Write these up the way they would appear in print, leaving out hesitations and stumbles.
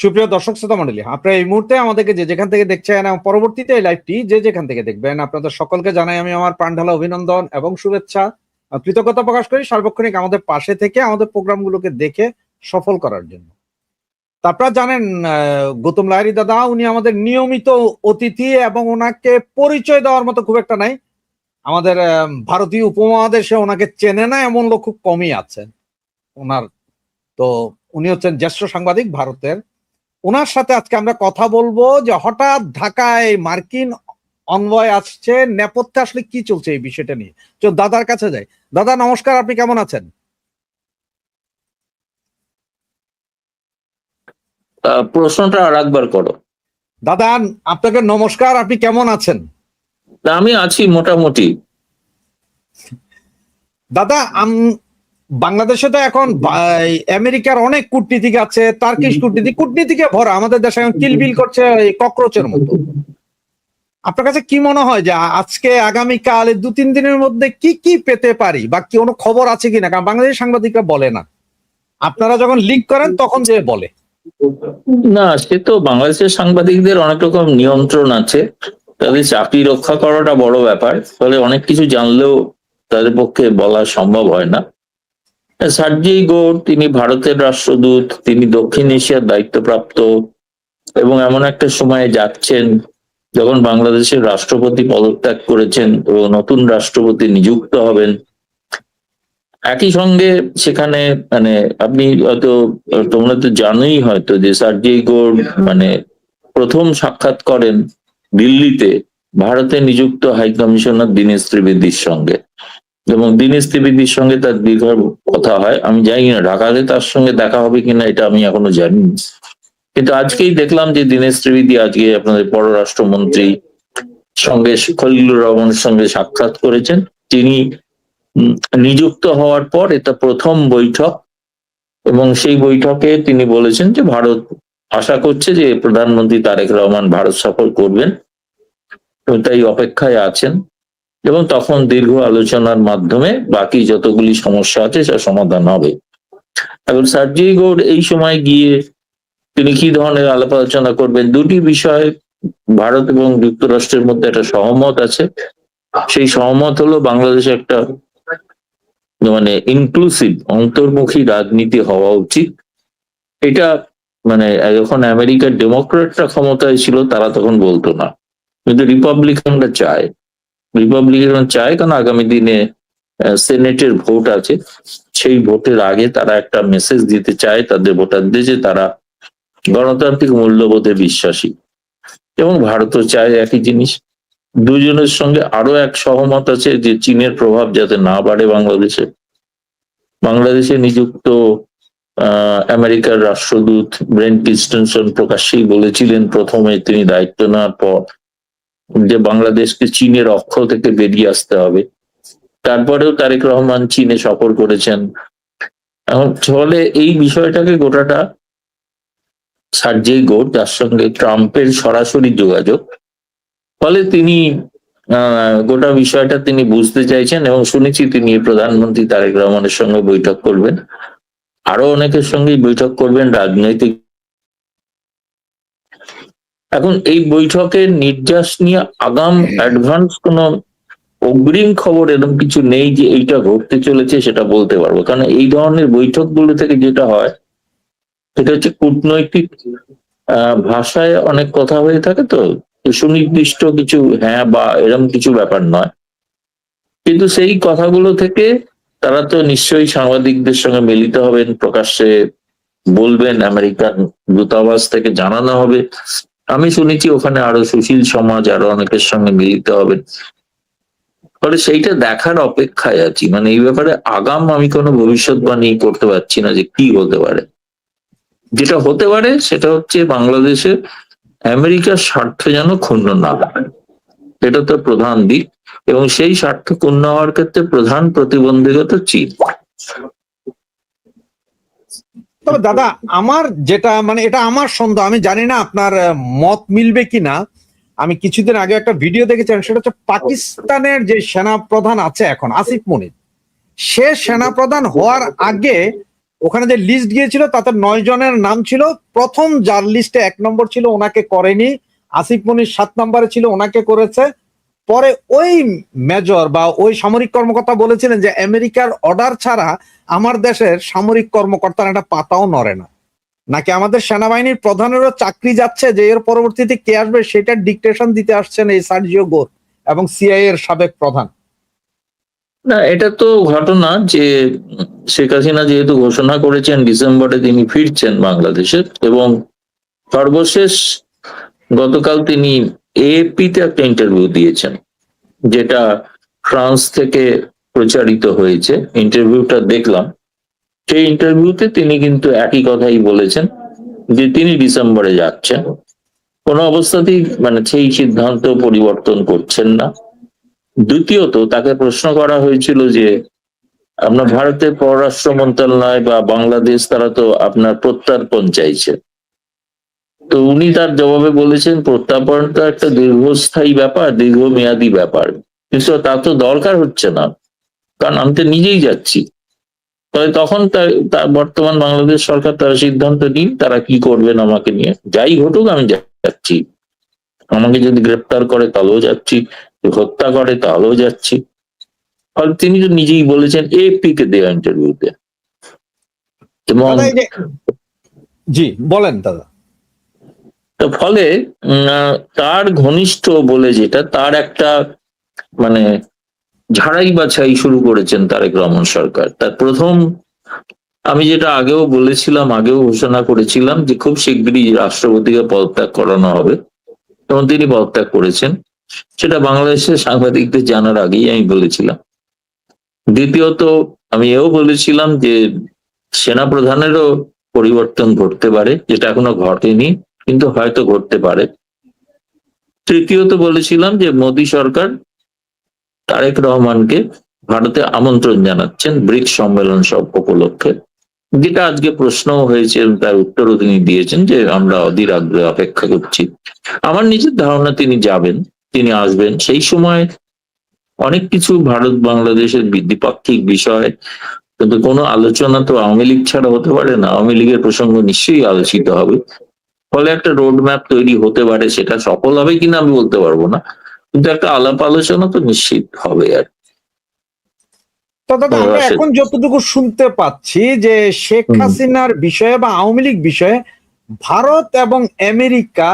সুপ্রিয় দর্শক শ্রোতা মণ্ডলী, আপনারা এই মুহূর্তে আমাদেরকে যে যেখান থেকে দেখছেন এবং পরবর্তীতে এই লাইভটি যে যেখান থেকে দেখবেন, আপনাদের সকলকে জানাই আমি আমার প্রাণঢালা অভিনন্দন এবং শুভেচ্ছা। কৃতজ্ঞতা প্রকাশ করি সার্বক্ষণিক আমাদের পাশে থেকে আমাদের প্রোগ্রামগুলোকে দেখে সফল করার জন্য। আপনারা জানেন গৌতম লাহিড়ী দাদা উনি আমাদের নিয়মিত অতিথি এবং ওনাকে পরিচয় দেওয়ার মতো খুব একটা নাই। আমাদের ভারতীয় উপমহাদেশে ওনাকে চেনে না এমন লোক খুব কমই আছেন। ওনার তো উনি হচ্ছেন জ্যেষ্ঠ সাংবাদিক ভারতের। ওনার সাথে আজকে আমরা কথা বলবো যে হঠাৎ ঢাকায় মার্কিন অনভয় আসছে, নেপথ্যে আসলে কি চলছে এই বিষয়টা নিয়ে। তো দাদার কাছে যাই। দাদা নমস্কার, আপনি কেমন আছেন? প্রশ্নটা আর একবার করো। দাদা আপনাকে নমস্কার, আপনি কেমন আছেন? আমি আছি মোটামুটি। দাদা বাংলাদেশে তো এখন আমেরিকার অনেক কূটনীতিক আছে, টার্কিশ কূটনীতিকে ভরা। আমাদের দেশে এখন কিলবিল করছে ককরোচের মতো। আপনার কাছে কি মনে হয় যে আজকে আগামীকাল 2-3 দিনের মধ্যে কি কি পেতে পারি বা কি কোনো খবর আছে কিনা? কারণ বাংলাদেশের সাংবাদিকরা বলে না, আপনারা যখন লিক করেন তখন যে বলে। না, সে তো বাংলাদেশের সাংবাদিকদের অনেক রকম নিয়ন্ত্রণ আছে, তাদের চাকরি রক্ষা করাটা বড় ব্যাপার, ফলে অনেক কিছু জানলেও তাদের পক্ষে বলা সম্ভব হয় না। সার্জেই গোর তিনি ভারতের রাষ্ট্রদূত, তিনি দক্ষিণ এশিয়ার দায়িত্বপ্রাপ্ত এবং এমন একটা সময়ে যাচ্ছেন যখন বাংলাদেশের রাষ্ট্রপতি পদত্যাগ করেছেন এবং নতুন রাষ্ট্রপতি নিযুক্ত হবেন। একই সঙ্গে সেখানে মানে আপনি হয়তো তোমরা তো জানোই হয়তো যে সার্জেই গোর মানে প্রথম সাক্ষাৎ করেন দিল্লিতে ভারতে নিযুক্ত হাই কমিশনার দীনেশ ত্রিবেদীর সঙ্গে, এবং দীনেশ ত্রিবেদীর সঙ্গে তার দীর্ঘ কথা হয়। আমি জানি না ঢাকাতে তার সঙ্গে দেখা হবে কিনা, এটা আমি এখনো জানি না, কিন্তু আজকেই দেখলাম যে দীনেশ ত্রিবেদী আজকে আপনাদের পররাষ্ট্রমন্ত্রী সঙ্গে খলিলুর রহমানের সঙ্গে সাক্ষাৎ করেছেন। তিনি নিযুক্ত হওয়ার পর এটা প্রথম বৈঠক, এবং সেই বৈঠকে তিনি বলেছেন যে ভারত আশা করছে যে প্রধানমন্ত্রী তারেক রহমান ভারত সফর করবেন, তাই অপেক্ষায় আছেন, এবং তখন দীর্ঘ আলোচনার মাধ্যমে বাকি যতগুলি সমস্যা আছে সে সমাধান হবে। এখন সার্জেই গোর এই সময় গিয়ে তিনি কি ধরনের আলাপ আলোচনা করবেন, দুটি বিষয় ভারত এবং যুক্তরাষ্ট্রের মধ্যে একটা সহমত আছে। সেই সহমত হলো বাংলাদেশে একটা মানে ইনক্লুসিভ অন্তর্মুখী রাজনীতি হওয়া উচিত। এটা মানে যখন আমেরিকার ডেমোক্রেটরা ক্ষমতায় ছিল তারা তখন বলতো না, কিন্তু রিপাবলিকানরা চায় কারণ আগামী দিনে সেনেটের ভোট আছে, সেই ভোটের আগে তারা একটা মেসেজ দিতে চায় তাদের ভোটারদের যে তারা গণতান্ত্রিক মূল্যবোধে বিশ্বাসী, এবং ভারতও চায় একই জিনিস। দুজনের সঙ্গে আরো এক সহমত আছে যে চীনের প্রভাব যাতে না বাড়ে বাংলাদেশে নিযুক্ত আমেরিকার রাষ্ট্রদূত ব্রেন্ট ক্রিস্টেনসন প্রকাশ্যেই বলেছিলেন প্রথমে তিনি দায়িত্ব নেওয়ার পর যে বাংলাদেশকে চীনের অক্ষ থেকে বেরিয়ে আসতে হবে। তারপরেও তারেক রহমান চীনে সফর করেছেন। এখন ফলে এই বিষয়টাকে গোটাটা সার্জেই গোর, যার সঙ্গে ট্রাম্পের সরাসরি যোগাযোগ, ফলে তিনি গোটা বিষয়টা তিনি বুঝতে চাইছেন, এবং শুনেছি তিনি প্রধানমন্ত্রী তারেক রহমানের সঙ্গে বৈঠক করবেন, আরো অনেকের সঙ্গেই বৈঠক করবেন রাজনৈতিক। এখন এই বৈঠকের নির্যাস নিয়ে আগাম অ্যাডভান্স কোনো অগ্রিম খবর এরকম কিছু নেই যে এইটা ঘটতে চলেছে সেটা বলতে পারবো, কারণ এই ধরনের বৈঠকগুলো থেকে যেটা হয় সেটা হচ্ছে কূটনৈতিক ভাষায় অনেক কথা হয়ে থাকে, তো সুনির্দিষ্ট কিছু হ্যাঁ বা এরকম কিছু ব্যাপার নয়, কিন্তু সেই কথাগুলো থেকে তারা তো নিশ্চয়ই সাংবাদিকদের সঙ্গে মিলিত হবেন, প্রকাশ্যে বলবেন, আমেরিকান দূতাবাস থেকে জানানো হবে। আমি শুনেছি ওখানে আরো সুশীল সমাজ আরো অনেকের সঙ্গে মিলিত হবেন, ফলে সেইটা দেখার অপেক্ষায় আছি। মানে এই ব্যাপারে আগাম আমি কোনো ভবিষ্যৎবাণী করতে পারছি না যে কি হতে পারে। যেটা হতে পারে সেটা হচ্ছে বাংলাদেশে আমেরিকার স্বার্থ যেন ক্ষুণ্ণ না হয়, এটা তো প্রধান দিক, এবং সেই স্বার্থ ক্ষুণ্ণ হওয়ার ক্ষেত্রে প্রধান প্রতিবন্ধকতা চীন। তবে দাদা আমার যেটা মানে এটা আমার সন্দেহ, আমি জানি না আপনার মত মিলবে কিনা। আমি কিছুদিন আগে একটা ভিডিও দেখেছিলাম, সেটা হচ্ছে পাকিস্তানের যে সেনা প্রধান আছে এখন আসিফ মনির, সে সেনাপ্রধান হওয়ার আগে ওখানে যে লিস্ট গিয়েছিল তাতে 9 জনের নাম ছিল। প্রথম যার লিস্টে 1 নম্বর ছিল ওনাকে করেনি, আসিফ মনির 7 নম্বরে ছিল ওনাকে করেছে। পরে ওই মেজর বা ওই সামরিক কর্মকর্তা বলেছিলেন যে আমেরিকার অর্ডার ছাড়া আমার দেশের সামরিক কর্মকর্তারা একটা পাতাও নড়ে না। নাকি আমাদের সেনাবাহিনীর প্রধানেরও চাকরি যাচ্ছে যে এর পরবর্তীতে কে আসবে সেটার ডিকটেশন দিতে আসছেন এই সার্জিও গোর এবং সিআইএ এর সাবেক প্রধান। না, এটা তো ঘটনা যে শেখ হাসিনা যেহেতু ঘোষণা করেছেন ডিসেম্বরে তিনি ফিরছেন বাংলাদেশে, এবং সর্বশেষ গতকাল তিনি এএপি তে একটা ইন্টারভিউ দিয়েছেন, যেটা ফ্রান্স থেকে প্রচারিত হয়েছে। ইন্টারভিউটা দেখলাম। সেই ইন্টারভিউতে তিনি কিন্তু একই কথাই বলেছেন যে তিনি ডিসেম্বরে যাচ্ছেন, কোনো অবস্থাতেই মানে সেই সিদ্ধান্ত পরিবর্তন করছেন না। দ্বিতীয়ত তাকে প্রশ্ন করা হয়েছিল যে আপনার ভারতের পররাষ্ট্র মন্ত্রণালয় বা বাংলাদেশ তারা তো আপনার প্রত্যর্পণ চাইছে, তো উনি তার জবাবে বলেছেন প্রত্যর্পণটা একটা দীর্ঘস্থায়ী ব্যাপার, দীর্ঘমেয়াদী ব্যাপার, কিন্তু তা তো দরকার হচ্ছে না, কারণ আমি তো নিজেই যাচ্ছি। তবে তখন তার বর্তমান বাংলাদেশ সরকার তারা সিদ্ধান্ত নিন তারা কি করবেন আমাকে নিয়ে, যাই ঘটুক আমি যাচ্ছি, আমাকে যদি গ্রেপ্তার করে তাহলেও যাচ্ছি, হত্যা করে তাহলেও যাচ্ছি। ফলে তিনি তো নিজেই বলেছেন এএপি কে দেওয়া ইন্টারভিউতে। এবং দাদা এই যে, জি বলেন দাদা। তো ফলে তার ঘনিষ্ঠ বলে যেটা, তার একটা মানে ঝাড়াই বাছাই শুরু করেছেন তারেক রহমান সরকার। তার প্রথম, আমি যেটা আগেও বলেছিলাম, আগেও ঘোষণা করেছিলাম যে খুব শিগগিরই রাষ্ট্রপতিকে পদত্যাগ করানো হবে, এবং তিনি পদত্যাগ করেছেন। সেটা বাংলাদেশের সাংবাদিকদের জানার আগেই আমি বলেছিলাম। দ্বিতীয়ত আমি এও বলেছিলাম যে সেনা প্রধানেরও পরিবর্তন ঘটতে পারে, যেটা এখনো ঘটেনি কিন্তু হয়তো ঘটতে পারে। তৃতীয়ত বলেছিলাম যে মোদী সরকার তারেক রহমানকে ভারতে আমন্ত্রণ জানাচ্ছেন ব্রিক্স সম্মেলন সব উপলক্ষে, যেটা আজকে প্রশ্নও হয়েছে, তার উত্তরও তিনি দিয়েছেন যে আমরা অধীর আগ্রহে অপেক্ষা করছি। আমার নিজের ধারণা তিনি যাবেন, তিনি আসবেন। সেই সময় অনেক কিছু ভারত বাংলাদেশের দ্বিপাক্ষিক বিষয়, কিন্তু কোনো আলোচনা তো আওয়ামী লীগ ছাড়া হতে পারে না, আওয়ামী লীগের প্রসঙ্গ নিশ্চয়ই আলোচিত হবে। ফলে একটা রোড ম্যাপ তৈরি হতে পারে, সেটা সফল হবে কিনা আমি বলতে পারবো না, কিন্তু একটা আলাপ আলোচনা তো নিশ্চিত হবে। আর তো দাদা আমরা এখন যতটুকু শুনতে পাচ্ছি যে শেখ হাসিনার বিষয়ে বা আওয়ামী লীগ বিষয়ে ভারত এবং আমেরিকা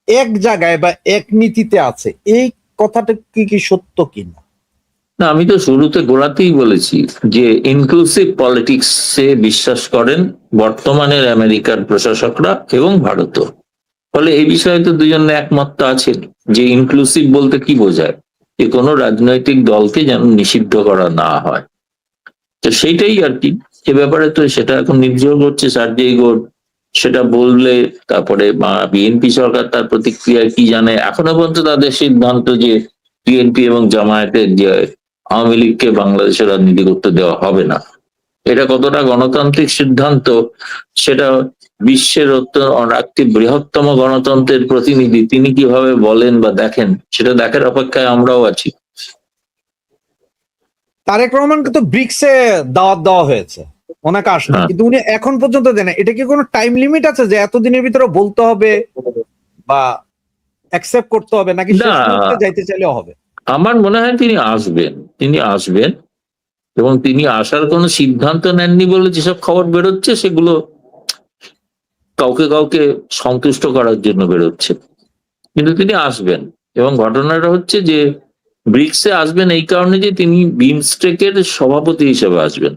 এক জায়গায় বা এক নীতিতে আছে, এই কথাটা কি সত্য কিনা? না, আমি তো শুরুতে গোড়াতেই বলেছি যে ইনক্লুসিভ পলিটিক্স এ বিশ্বাস করেন বর্তমানের আমেরিকার প্রশাসকরা এবং ভারতও। ফলে এই বিষয়ে তো দুজনে একমত আছেন যে ইনক্লুসিভ বলতে কি বোঝায়, যে কোনো রাজনৈতিক দলকে যেন নিষিদ্ধ করা না হয়। তো সেইটাই আর কি। এ ব্যাপারে তো সেটা এখন নির্ভর করছে সার্জিও গোর সেটা বললে, তারপরে বিএনপি সরকার তার প্রতিক্রিয়া কি জানে। এখনো পর্যন্ত তাদের সিদ্ধান্ত যে বিএনপি এবং জামায়াতের যে আওয়ামী লীগকে বাংলাদেশের রাজনীতি করতে দেওয়া হবে না, এটা কতটা গণতান্ত্রিক সিদ্ধান্ত সেটা বিশ্বের একটি বৃহত্তম গণতন্ত্রের প্রতিনিধি তিনি কিভাবে বলেন বা দেখেন, সেটা দেখার অপেক্ষায় আমরাও আছি। তারেক রহমানকে তো ব্রিক্সে দাওয়াত দেওয়া হয়েছে, ওনাকে আসলে, কিন্তু উনি এখন পর্যন্ত দেন। এটা কি কোনো টাইম লিমিট আছে যে এতদিনের ভিতরে বলতে হবে বা অ্যাকসেপ্ট করতে হবে, নাকি শেষ মুহূর্তে যাইতে চাইলেও হবে? আমার মনে হয় তিনি আসবেন, তিনি আসবেন, এবং তিনি আসার কোনো সিদ্ধান্ত নেননি বলে যেসব খবর বেরোচ্ছে সেগুলো কাউকে কাউকে সন্তুষ্ট করার জন্য বেরোচ্ছে, কিন্তু তিনি আসবেন। এবং ঘটনাটা হচ্ছে যে ব্রিক্সে আসবেন এই কারণে যে তিনি বিমস্টেকের সভাপতি হিসেবে আসবেন।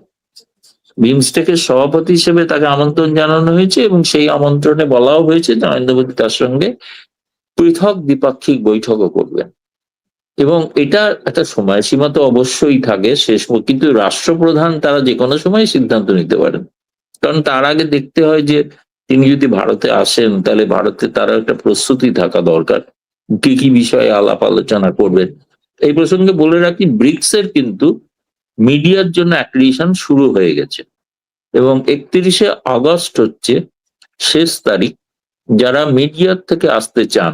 বিমস্টেকের সভাপতি হিসেবে তাকে আমন্ত্রণ জানানো হয়েছে, এবং সেই আমন্ত্রণে বলাও হয়েছে নরেন্দ্র মোদী তার সঙ্গে পৃথক দ্বিপাক্ষিক বৈঠকও করবেন। এবং এটা একটা সময়সীমা তো অবশ্যই থাকে শেষ, কিন্তু রাষ্ট্রপ্রধান তারা যে কোনো সময় সিদ্ধান্ত নিতে পারেন। কারণ তার আগে দেখতে হয় যে তিনি যদি ভারতে আসেন তাহলে ভারতে তারা একটা প্রস্তুতি থাকা দরকার, কি কি বিষয়ে আলাপ আলোচনা করবেন। এই প্রসঙ্গে বলে রাখি, ব্রিক্স এর কিন্তু মিডিয়ার জন্য অ্যাক্রিডিটেশন শুরু হয়ে গেছে, এবং 31শে আগস্ট হচ্ছে শেষ তারিখ। যারা মিডিয়ার থেকে আসতে চান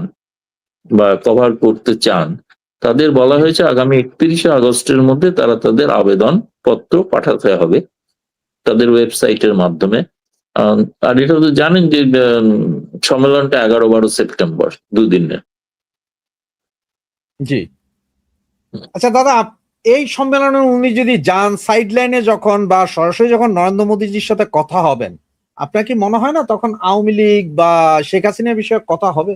বা কভার করতে চান তাদের বলা হয়েছে আগামী 31শে আগস্টের মধ্যে তারা তাদের আবেদন পত্র পাঠাতে হবে। তাদের ওয়েবসাইটের মাধ্যমে। আর এটা তো জানেন যে সম্মেলনটা 11-12 সেপ্টেম্বর, দুদিনের। জি। আচ্ছা দাদা, এই সম্মেলনে উনি যদি যান, সাইড লাইনে যখন বা সরাসরি যখন নরেন্দ্র মোদীজির সাথে কথা হবেন, আপনার কি মনে হয় না তখন আওয়ামী লীগ বা শেখ হাসিনার বিষয়ে কথা হবে,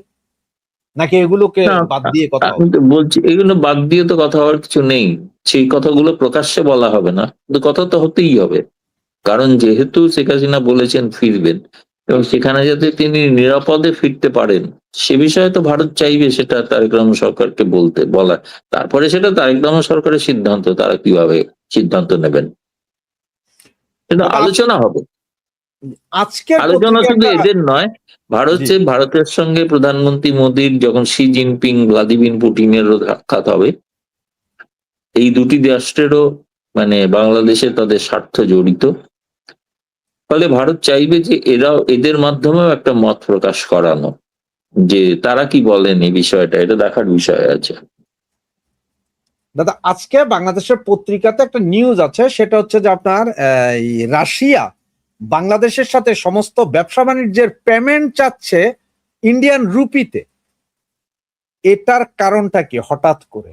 নাকি এগুলোকে না, বাদ দিয়ে কথা আমি হবে? তো বলছি এগুলো বাদ দিয়ে তো কথা হওয়ার কিছু নেই। সেই কথাগুলো প্রকাশ্যে বলা হবে না, কিন্তু কথা তো হতেই হবে। কারণ যেহেতু শেখ হাসিনা বলেছেন ফিরবেন, এবং সেখানে যাতে তিনি নিরাপদে ফিরতে পারেন, সে বিষয়ে তো ভারত চাইবে সেটা তারেক রহমান সরকারকে বলা। তারপরে সেটা তারেক রহমান সরকারের সিদ্ধান্ত, তারা কিভাবে সিদ্ধান্ত নেবেন, কিন্তু দাদা আলোচনা হবে। আজকের আলোচনা পত্রিকা শুধু একটা। এদের নয়, জি ভারতের সঙ্গে প্রধানমন্ত্রী মোদীর যখন শি জিনপিং ভ্লাদিমির পুটিনেরও সাক্ষাৎ হবে, এই দুটি রাষ্ট্রেরও মানে বাংলাদেশে তাদের স্বার্থ জড়িত। ফলে ভারত চাইবে যে এদের মাধ্যমেও একটা মত প্রকাশ করানো, যে তারা কি বলেন এই বিষয়টা, এটা দেখার বিষয় আছে। দাদা, আজকে বাংলাদেশের পত্রিকাতে একটা নিউজ আছে, সেটা হচ্ছে যে আপনার এই রাশিয়া বাংলাদেশের সাথে সমস্ত ব্যবসা বাণিজ্যের পেমেন্ট চাচ্ছে ইন্ডিয়ান রুপিতে। এটার কারণটা কি হঠাৎ করে?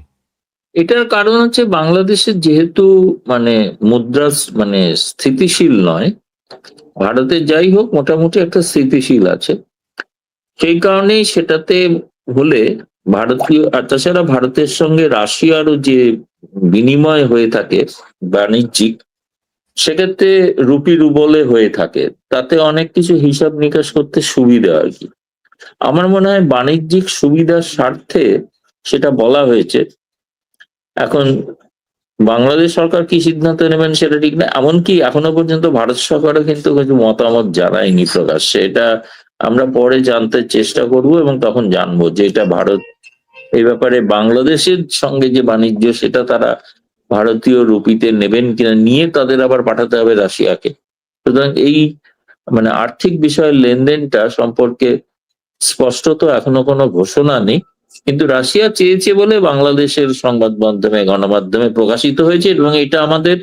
এটার কারণ হচ্ছে বাংলাদেশের যেহেতু মানে মুদ্রা মানে স্থিতিশীল নয়, ভারতে যাই হোক মোটামুটি একটা স্থিতিশীল আছে, সেই কারণেই সেটাতে হলে ভারতীয়, আর তাছাড়া ভারতের সঙ্গে রাশিয়ারও যে বিনিময় হয়ে থাকে বাণিজ্যিক, সেক্ষেত্রে রুপি রুবলে হয়ে থাকে, তাতে অনেক কিছু হিসাব নিকাশ করতে সুবিধা আর কি। আমার মনে হয় বাণিজ্যিক সুবিধার স্বার্থে সেটা বলা হয়েছে। এখন বাংলাদেশ সরকার কি সিদ্ধান্ত নেবেন সেটা ঠিক না, এমনকি এখনো পর্যন্ত ভারত সরকারও কিন্তু কিছু মতামত জানায়নি প্রকাশ্যে। এটা আমরা পরে জানতে চেষ্টা করব, এবং তখন জানবো যে এটা ভারত এই ব্যাপারে বাংলাদেশের সঙ্গে যে বাণিজ্য সেটা তারা ভারতীয় রুপিতে নেবেন কিনা, নিয়ে তাদের আবার পাঠাতে হবে রাশিয়াকে। সুতরাং এই মানে আর্থিক বিষয়ের লেনদেনটা সম্পর্কে স্পষ্টত এখনো কোনো ঘোষণা নেই, কিন্তু রাশিয়া চেয়েছে বলে বাংলাদেশের সংবাদ মাধ্যমে গণমাধ্যমে প্রকাশিত হয়েছে, এবং এটা আমাদের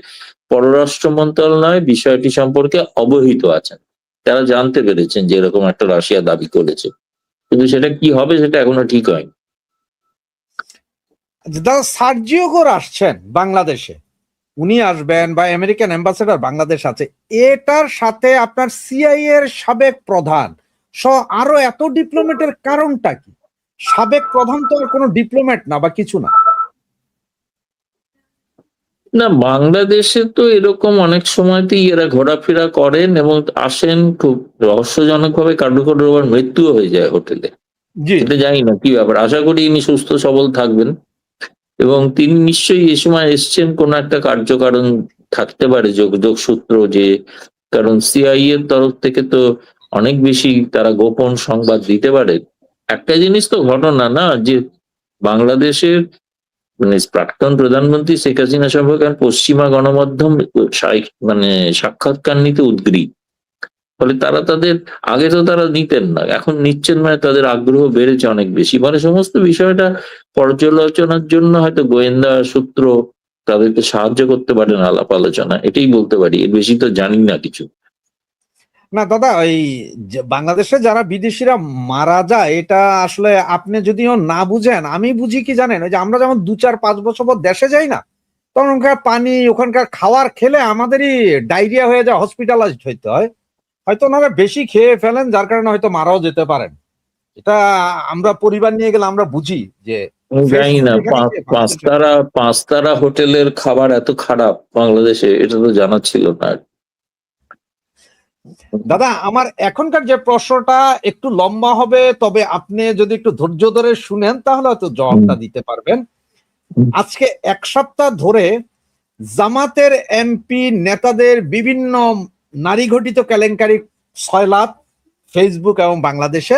পররাষ্ট্র মন্ত্রণালয় বিষয়টি সম্পর্কে অবহিত আছেন। তারা জানতে পেরেছেন যে এরকম একটা রাশিয়া দাবি করেছে, কিন্তু সেটা কি হবে সেটা এখনো ঠিক হয়নি। দাদা, সার্জিও গোর আসছেন বাংলাদেশে, উনি আসবেন বা আমেরিকান অ্যাম্বাসেডর বাংলাদেশ আছে, এটার সাথে আপনার সিআইএ এর সাবেক প্রধান সহ আরো এত ডিপ্লোমেটের কারণটা কি? সাবেক প্রধান তো আর কোনো ডিপ্লোমেট না বা কিছু না। না, বাংলাদেশে তো এরকম অনেক সময়তেই এরা ঘোরাফেরা করেন এবং আসেন, খুব রহস্যজনক ভাবে কারো কারো আবার মৃত্যুও হয়ে যায় হোটেলে। জি এটা জানি না কি ব্যাপার, আশা করি ইনি সুস্থ সবল থাকবেন, এবং তিনি নিশ্চয়ই এ সময় এসছেন কোন একটা কার্যকারণ থাকতে পারে, যোগসূত্র, যে কারণ সিআইএ এর তরফ থেকে তো অনেক বেশি তারা গোপন সংবাদ দিতে পারে। একটা জিনিস তো ঘটনা না, যে বাংলাদেশের মানে প্রাক্তন প্রধানমন্ত্রী শেখ হাসিনা সম্পর্কে পশ্চিমা গণমাধ্যম মানে সাক্ষাৎকার নিতে উদ্গ্রীব। ফলে তারা তাদের, আগে তো তারা নিতেন না, এখন নিচ্ছেন, মানে তাদের আগ্রহ বেড়েছে অনেক বেশি। মানে সমস্ত বিষয়টা পর্যালোচনার জন্য হয়তো গোয়েন্দা সূত্র তাদেরকে সাহায্য করতে পারেন আলাপ আলোচনা, এটাই বলতে পারি, এর বেশি তো জানি না কিছু। না দাদা, ওই বাংলাদেশে যারা বিদেশিরা মারা যায়, এটা আসলে আপনি যদিও না বুঝেন, আমি বুঝি কি জানেন, ওই যে আমরা যখন 2-4-5 বছর পর দেশে যাই না, তখন ওখানকার পানি ওখানকার খাওয়ার খেলে আমাদেরই ডায়রিয়া হয়ে যায়, হসপিটালাইজড হইতে হয়। হয়তো ওনারা বেশি খেয়ে ফেলেন, যার কারণে হয়তো মারাও যেতে পারেন। এটা আমরা পরিবার নিয়ে গেলে আমরা বুঝি যে আমি ফ্রেশ জানি ফুড না, এখানে খেয়ে বাংলাদেশে। পাঁচতারা হোটেলের খাবার এত খারাপ বাংলাদেশে, এটা তো জানা ছিল না। দাদা, আমার এখনকার যে প্রশ্নটা একটু লম্বা হবে, তবে আপনি যদি একটু ধৈর্য ধরে শুনেন তাহলে হয়তো জবাবটা দিতে পারবেন। আজকে 1 সপ্তাহ ধরে জামাতের এমপি নেতাদের বিভিন্ন নারী ঘটিত কেলেঙ্কারি সয়লাভ ফেসবুক এবং বাংলাদেশে।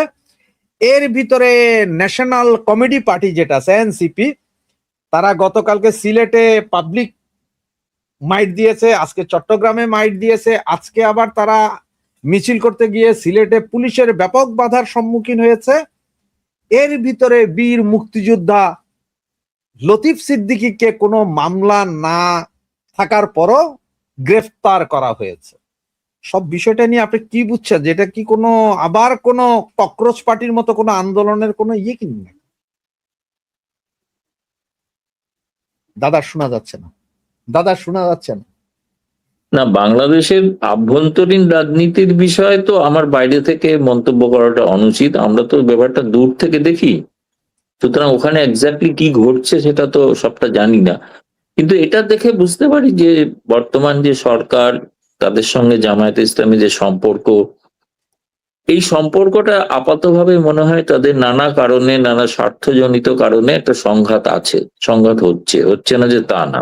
এর ভিতরে ন্যাশনাল কমেডি পার্টি যেটা আছে এনসিপি, তারা গতকালকে সিলেটে পাবলিক মাইট দিয়েছে, আজকে চট্টগ্রামে মাইট দিয়েছে, আজকে আবার তারা মিছিল করতে গিয়ে সিলেটে পুলিশের ব্যাপক বাধার সম্মুখীন হয়েছে। এর ভিতরে বীর মুক্তিযোদ্ধা লতিফ সিদ্দিকীকে কোনো মামলা না থাকার পরও গ্রেফতার করা হয়েছে। সব বিষয়টা নিয়ে আপনি কি বুঝছেন, যে এটা কি কোনো আবার কোনো ককরোচ পার্টির মতো কোনো আন্দোলনের কোনো ইয়ে কি না? দাদা শোনা যাচ্ছে না, দাদা শোনা যাচ্ছে না। না, বাংলাদেশের আভ্যন্তরীণ রাজনীতির বিষয়ে তো আমার বাইরে থেকে মন্তব্য করাটা অনুচিত। আমরা তো ব্যাপারটা দূর থেকে দেখি, সুতরাং ওখানে এক্স্যাক্টলি কি ঘটছে সেটা তো সবটা জানি না। কিন্তু এটা দেখে বুঝতে পারি যে বর্তমান যে সরকার, তাদের সঙ্গে জামায়াতে ইসলামী যে সম্পর্ক, এই সম্পর্কটা আপাতভাবে মনে হয় তাদের নানা কারণে, নানা স্বার্থজনিত কারণে একটা সংঘাত আছে, সংঘাত হচ্ছে না যে তা না।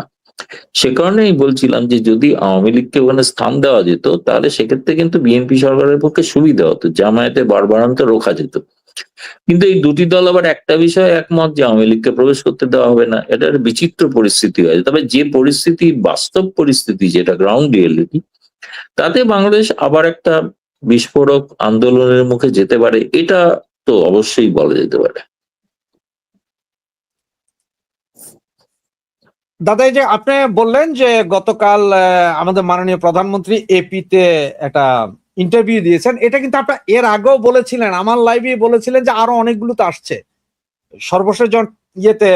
সে কারণেই বলছিলাম যে যদি আওয়ামী লীগকে ওখানে স্থান দেওয়া যেত, তাহলে সেক্ষেত্রে কিন্তু বিএনপি সরকারের পক্ষে সুবিধা হতো, জামায়াতে বাড়বাড়ান্ত রোখা যেত। কিন্তু এই দুটি দল আবার একটা বিষয়ে একমত যে আওয়ামী লীগকে প্রবেশ করতে দেওয়া হবে না। এটা একটা বিচিত্র পরিস্থিতি হয়। তবে যে পরিস্থিতি, বাস্তব পরিস্থিতি, যেটা গ্রাউন্ড রিয়েলিটি, তাতে বাংলাদেশ আবার একটা বিস্ফোরক আন্দোলনের মুখে যেতে পারে, এটা তো অবশ্যই বলা যেতে পারে। দাদা, এই যে আপনি বললেন যে গতকাল আমাদের মাননীয় প্রধানমন্ত্রী এপিতে একটা ইন্টারভিউ দিয়েছেন, এটা কিন্তু আপনার এর আগেও বলেছিলেন, আমার লাইভে বলেছিলেন যে আরো অনেকগুলো তো আসছে। সর্বশেষ যখন ইয়েতে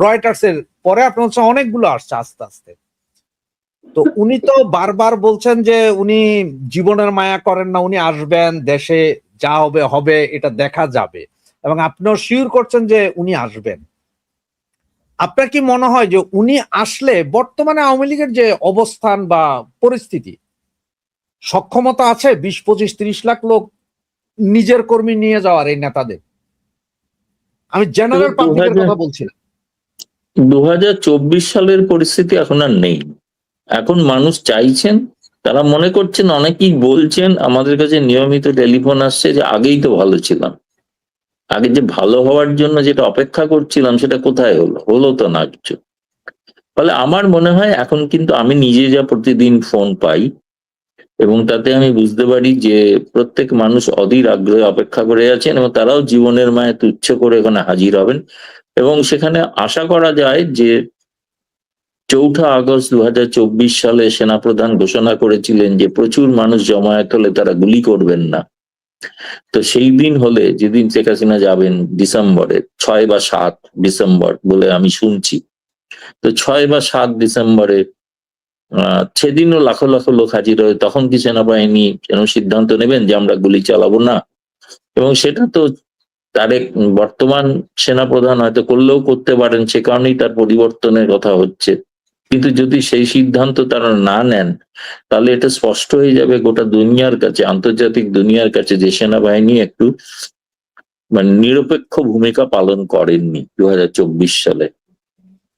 রয়টার্স এর পরে আপনার হচ্ছে অনেকগুলো আসছে আস্তে আস্তে। তো উনি তো বারবার বলছেন যে উনি জীবনের মায়া করেন না, উনি আসবেন, দেশে যা হবে হবে, এটা দেখা যাবে, এবং আপনিও শিওর করছেন যে উনি আসবেন। আপনার কি মনে হয় যে উনি আসলে বর্তমানে আওয়ামী লীগের যে অবস্থান বা পরিস্থিতি, সক্ষমতা আছে 20-25-30 লাখ লোক নিজের কর্মী নিয়ে যাওয়ার এই নেতাদের? আমি জেনারেল পাবলিকের কথা বলছি না। 2024 সালের পরিস্থিতি এখন আর নেই। এখন মানুষ চাইছেন, তারা মনে করছেন, অনেকেই বলছেন, আমাদের কাছে নিয়মিত টেলিফোন আসছে যে আগেই তো ভালো ছিলাম, আগে যে ভালো হওয়ার জন্য যেটা অপেক্ষা করছিলাম সেটা কোথায় হলো, হলো তো না কিছু। ফলে আমার মনে হয় এখন কিন্তু আমি নিজে যা প্রতিদিন ফোন পাই, এবং তাতে আমি বুঝতে পারি যে প্রত্যেক মানুষ অধীর আগ্রহে অপেক্ষা করে আছেন, এবং তারাও জীবনের মায়া তুচ্ছ করে এখানে হাজির হবেন। এবং সেখানে আশা করা যায় যে 4 আগস্ট 2024 সালে সেনাপ্রধান ঘোষণা করেছিলেন যে প্রচুর মানুষ জমায়েত হলে তারা গুলি করবেন না। তো সেই দিন হলে, যেদিন শেখ হাসিনা যাবেন ডিসেম্বরে, 6 বা 7 ডিসেম্বর বলে আমি শুনছি, তো 6 বা 7 ডিসেম্বরে সেদিনও লাখো লাখো লোক হাজির হয়। তখন কি সেনাবাহিনী যেন সিদ্ধান্ত নেবেন যে আমরা গুলি চালাবো না? এবং সেটা তো তারেক বর্তমান সেনাপ্রধান হয়তো করলেও করতে পারেন, সে কারণেই তার পরিবর্তনের কথা হচ্ছে। কিন্তু যদি সেই সিদ্ধান্ত তারা না নেন, তাহলে এটা স্পষ্ট হয়ে যাবে গোটা দুনিয়ার কাছে, আন্তর্জাতিক দুনিয়ার কাছে, যে সেনাবাহিনী একটু নিরপেক্ষ ভূমিকা পালন করেননি 2024 সালে।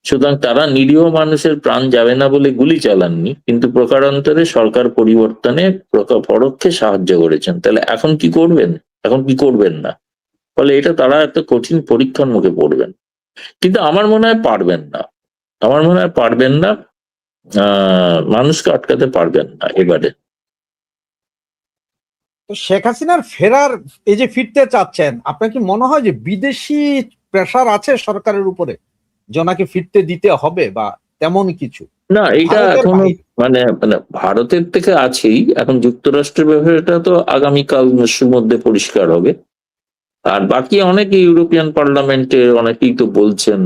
সুতরাং তারা নিরীহ মানুষের প্রাণ যাবে না বলে গুলি চালাননি, কিন্তু প্রকারান্তরে সরকার পরিবর্তনে পরোক্ষে সাহায্য করেছেন। তাহলে এখন কি করবেন, এখন কি করবেন না? ফলে এটা তারা একটা কঠিন পরীক্ষার মুখে পড়বেন। কিন্তু আমার মনে হয় পারবেন না, আমার মনে হয় পারবেন না। মানুষকে আটকাতে পারবেন না এবারে। তো শেখ হাসিনার ফেরার, এই যে ফিরতে চাচ্ছেন, আপনার কি মনে হয় যে বিদেশি প্রেসার আছে সরকারের উপরে যে ওনাকে ফিরতে দিতে হবে, বা তেমন কিছু? না, এটা ভারতের এখনো বাইরে মানে মানে ভারতের থেকে আছেই। এখন যুক্তরাষ্ট্রের ব্যাপারটা তো আগামীকাল মধ্যে পরিষ্কার হবে। আর বাকি অনেকে ইউরোপিয়ান পার্লামেন্টে অনেকেই তো বলছেন,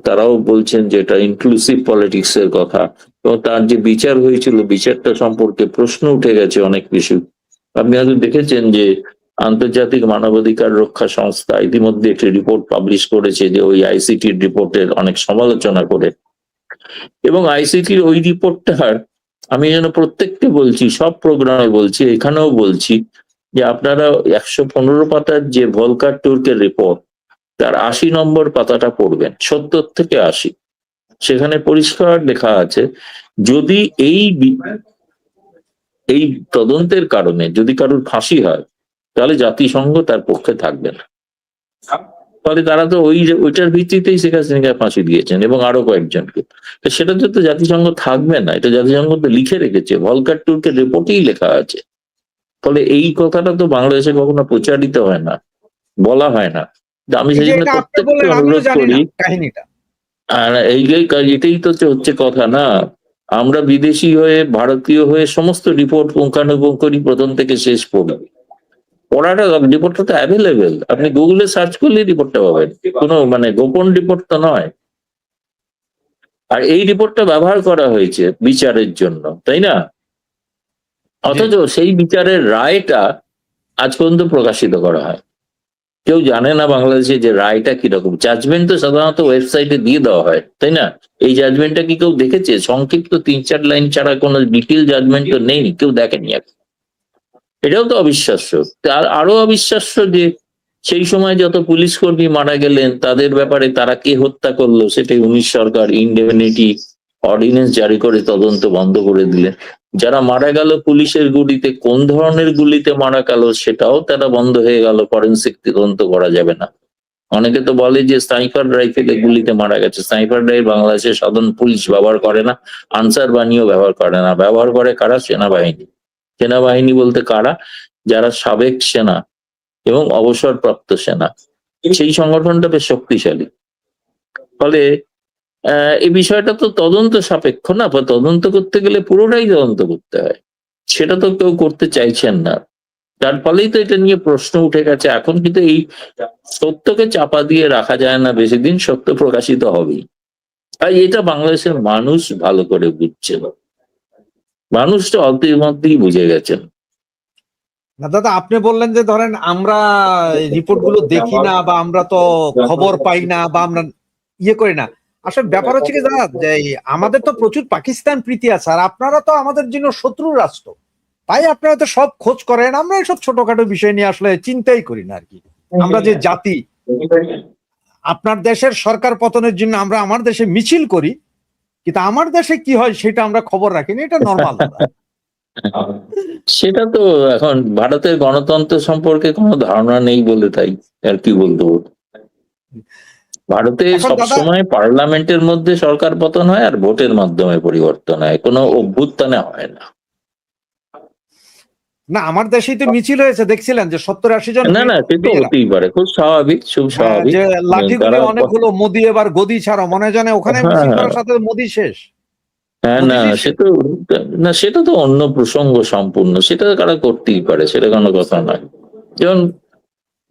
তারাও বলছেন যে এটা ইনক্লুসিভ পলিটিক্স এর কথা। এবং তার যে বিচার হয়েছিল, বিচারটা সম্পর্কে প্রশ্ন উঠে গেছে অনেক কিছু। আপনি হয়তো দেখেছেন যে আন্তর্জাতিক মানবাধিকার রক্ষা সংস্থা ইতিমধ্যে একটি রিপোর্ট পাবলিশ করেছে, যে ওই আইসিটির রিপোর্টের অনেক সমালোচনা করে। এবং আইসিটির ওই রিপোর্টটার, আমি যেন প্রত্যেককে বলছি, সব প্রোগ্রামে বলছি, এখানেও বলছি, যে আপনারা 115 পাতার যে ভলকার টুর্কের রিপোর্ট, তার 80 নম্বর পাতাটা পড়বেন, 70 থেকে 80। সেখানে পরিষ্কার লেখা আছে, যদি এই তদন্তের কারণে যদি কারোর ফাঁসি হয়, তাহলে জাতিসংঘ তার পক্ষে থাকবে না। ফলে তারা তো ওইটার ভিত্তিতেই শেখ হাসিনাকে ফাঁসি দিয়েছেন, এবং আরো কয়েকজনকে। তো সেটা তো জাতিসংঘ থাকবে না, এটা জাতিসংঘ তো লিখে রেখেছে, ভলকার টুর্কের রিপোর্টেই লেখা আছে। ফলে এই কথাটা তো বাংলাদেশে কখনো প্রচারিত হয় না, বলা হয় না। আমি এই সেই যে জন্য এটা আপনি প্রত্যেককে বললেন, আমিও অনুরোধ জানি করি। না কাহিনীটা। আর এটাই তো হচ্ছে কথা না। আমরা বিদেশি হয়ে ভারতীয় হয়ে সমস্ত রিপোর্ট পুঙ্খানুপুঙ্খরি প্রথম থেকে শেষ পড়ি। পড়াটা রিপোর্টটা তো অ্যাভেলেবেল, আপনি গুগলে সার্চ করলে রিপোর্টটা পাবেন, কোনো মানে গোপন রিপোর্ট তো নয়। আর এই রিপোর্টটা ব্যবহার করা হয়েছে বিচারের জন্য, তাই না? অথচ সেই বিচারের রায়টা আজ পর্যন্ত প্রকাশিত করা হয়, কেউ জানে না বাংলাদেশে যে রায়টা কিরকম। জাজমেন্ট তো সাধারণত ওয়েবসাইটে দিয়ে দেওয়া হয়, তাই না? এই জাজমেন্টটা কি কেউ দেখেছে? সংক্ষিপ্ত 3-4 লাইন ছাড়া কোনো ডিটেল জাজমেন্ট তো নেই, কেউ দেখেনি এখন। এটাও তো অবিশ্বাস্য। আর আরো অবিশ্বাস্য যে সেই সময় যত পুলিশ কর্মী মারা গেলেন তাদের ব্যাপারে তারা কে হত্যা করলো সেটাই 19 সরকার ইনডেমনিটি অর্ডিন্যান্স জারি করে তদন্ত বন্ধ করে দিলেন। যারা মারা গেল পুলিশের গুলিতে, কোন ধরনের গুলিতে মারা গেল সেটাও তারা বন্ধ হয়ে গেল, ফরেন্সিক তদন্ত করা যাবে না। অনেকে তো বলে যে স্নাইপার রাইফেলে গুলিতে মারা গেছে। স্নাইপার রাইফেল বাংলাদেশের সাধারণ পুলিশ ব্যবহার করে না, আনসার বাহিনীও ব্যবহার করে না। ব্যবহার করে কারা? সেনাবাহিনী। সেনাবাহিনী বলতে কারা? যারা সাবেক সেনা এবং অবসরপ্রাপ্ত সেনা, সেই সংগঠনটা বেশ শক্তিশালী। ফলে এই বিষয়টা তো তদন্ত সাপেক্ষ না, বা তদন্ত করতে গেলে পুরোটাই তদন্ত করতে হয়, সেটা তো কেউ করতে চাইছেন না। তার ফলেই তো এটা নিয়ে প্রশ্ন উঠে গেছে। এখন কিন্তু এই সত্যকে চাপা দিয়ে রাখা যায় না বেশি দিন, সত্য প্রকাশিত হবেই। আর এটা বাংলাদেশের মানুষ ভালো করে বুঝছে না, মানুষটা অল্পের মধ্যেই বুঝে গেছেন। না দাদা, আপনি বললেন যে ধরেন আমরা রিপোর্ট গুলো দেখি না, বা আমরা তো খবর পাই না, বা আমরা ইয়ে করি না। আসলে ব্যাপার হচ্ছে কি দাদা, যে আমাদের তো প্রচুর পাকিস্তান প্রীতি আছে, আর আপনারা তো আমাদের জন্য শত্রু রাষ্ট্র, তাই আপনারা তো সব খোঁজ করেন। আমরা এইসব ছোটখাটো বিষয় নিয়ে আসলে চিন্তাই করি না আর কি। আমরা যে জাতি, আপনার দেশের সরকার পতনের জন্য আমরা আমার দেশে মিছিল করি, কিন্তু আমার দেশে কি হয় সেটা আমরা খবর রাখি না, এটা নর্মাল। সেটা তো এখন ভারতের গণতন্ত্র সম্পর্কে কোনো ধারণা নেই বলে তাই আর কি বলবো। ভারতে এখন দাদা, সবসময় পার্লামেন্টের মধ্যে সরকার পতন হয় আর ভোটের মাধ্যমে পরিবর্তন হয়, কোনো অভ্যুত্থানে হয় না। না আমার দেশেই তো মিছিল হয়েছে, দেখছিলেন যে 70-80 জন না না, সে তো মেয়েরা, হতেই পারে, খুব স্বাভাবিক, খুব স্বাভাবিক। যে লাঠিগুলি তারা অনেকগুলো, মোদি এবার গদি ছাড়া, মনে জানে ওখানে মিছিল হ্যাঁ করার সাথে মোদি শেষ। হ্যাঁ, না মোদিজি সে শেষ। তো, না সেটা তো অন্য প্রসঙ্গ সম্পূর্ণ, সেটা তারা করতেই পারে, সেটা কোনো কথা নয়। যেমন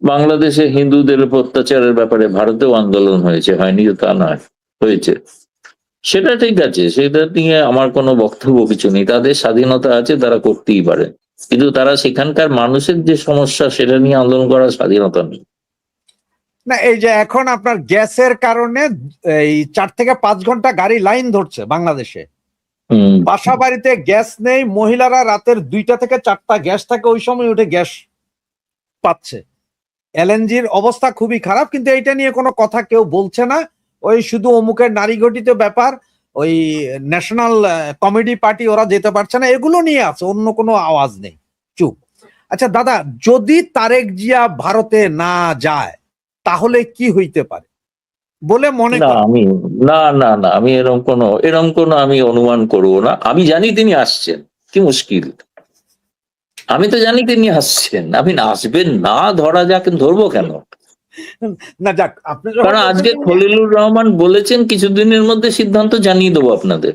বাংলাদেশে হিন্দুদের উপর অত্যাচারের ব্যাপারে ভারতেও আন্দোলন হয়েছে, হয়নি তো তা নয়, হয়েছে। সেটা ঠিক আছে, সেটা নিয়ে আমার কোনো বক্তব্য কিছু নেই, তাদের স্বাধীনতা আছে, তারা করতেই পারে। কিন্তু তারা সেখানকার মানুষের যে সমস্যা সেটা নিয়ে আন্দোলন করার স্বাধীনতা নেই। না এই যে এখন আপনার গ্যাসের কারণে এই 4 থেকে 5 ঘন্টা গাড়ি লাইন ধরছে বাংলাদেশে, বাসা বাড়িতে গ্যাস নেই, মহিলারা রাতের 2টা থেকে 4টা গ্যাস থাকে, ওই সময় উঠে গ্যাস পাচ্ছে। এলএনজির অবস্থা খুবই খারাপ, কিন্তু এইটা নিয়ে কোনো কথা কেউ বলছে না। ওই শুধু অমুকের নারী ঘটিত ব্যাপার, ওই ন্যাশনাল কমেডি পার্টি ওরা যেতে পারছে না, এগুলো নিয়ে আছে, অন্য কোনো আওয়াজ নেই, চুপ। আচ্ছা দাদা, যদি তারেক জিয়া ভারতে না যায় তাহলে কি হইতে পারে বলে মনে না করেন? আমি, না আমি এরকম কোনো আমি অনুমান করবো না। আমি জানি তিনি আসছেন, কি মুশকিল? আমি তো জানি তিনি আসছেন, আমি আসবেন না ধরা যাক, ধরবো কেন? না যাক, আপনি যখন কারণ আজকে খলিলুর রহমান বলেছেন কিছুদিনের মধ্যে সিদ্ধান্ত জানিয়ে দেবো আপনাদের।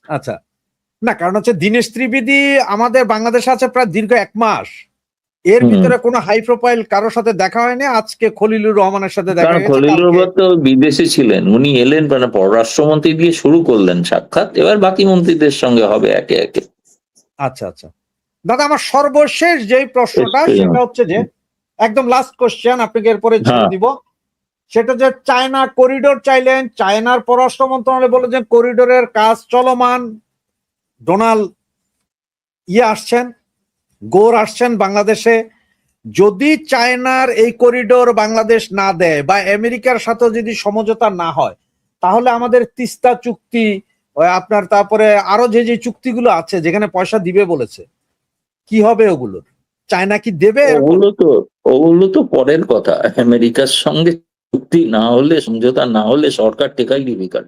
আচ্ছা, না কারণ হচ্ছে দীনেশ ত্রিবেদী আমাদের বাংলাদেশে আছে প্রায় দীর্ঘ 1 মাস, এর ভিতরে কোনো হাই প্রোফাইল কারোর সাথে দেখা হয়নি। আজকে খলিলুর রহমানের সাথে দেখা কারণ হয়েছে। খলিলুর রহমান তো বিদেশে ছিলেন, উনি এলেন, মানে পররাষ্ট্রমন্ত্রী দিয়ে শুরু করলেন সাক্ষাৎ, এবার বাকি মন্ত্রীদের সঙ্গে হবে একে একে। আচ্ছা আচ্ছা দাদা, আমার সর্বশেষ যেই প্রশ্নটা সেটা হচ্ছে যে একদম লাস্ট কোশ্চেন, আপনাকে এরপরে ছেড়ে দিব। সেটা যে চায়না করিডোর চাইলেন, চায়নার পররাষ্ট্র মন্ত্রণালয় বলে যে করিডোরের কাজ চলমান। ডোনাল্ড আসছেন, গোর আসছেন বাংলাদেশে। যদি চায়নার এই করিডোর বাংলাদেশ না দেয় বা আমেরিকার সাথে যদি সমঝোতা না হয়, তাহলে আমাদের তিস্তা চুক্তি, আপনার তারপরে আরো যে যে চুক্তিগুলো আছে যেখানে পয়সা দিবে বলেছে, কি হবে ওগুলো? চায়না কি দেবে? ওগুলো তো পরের কথা। আমেরিকার সঙ্গে চুক্তি না হলে, সমঝোতা না হলে সরকার টেকাই দিবি কার?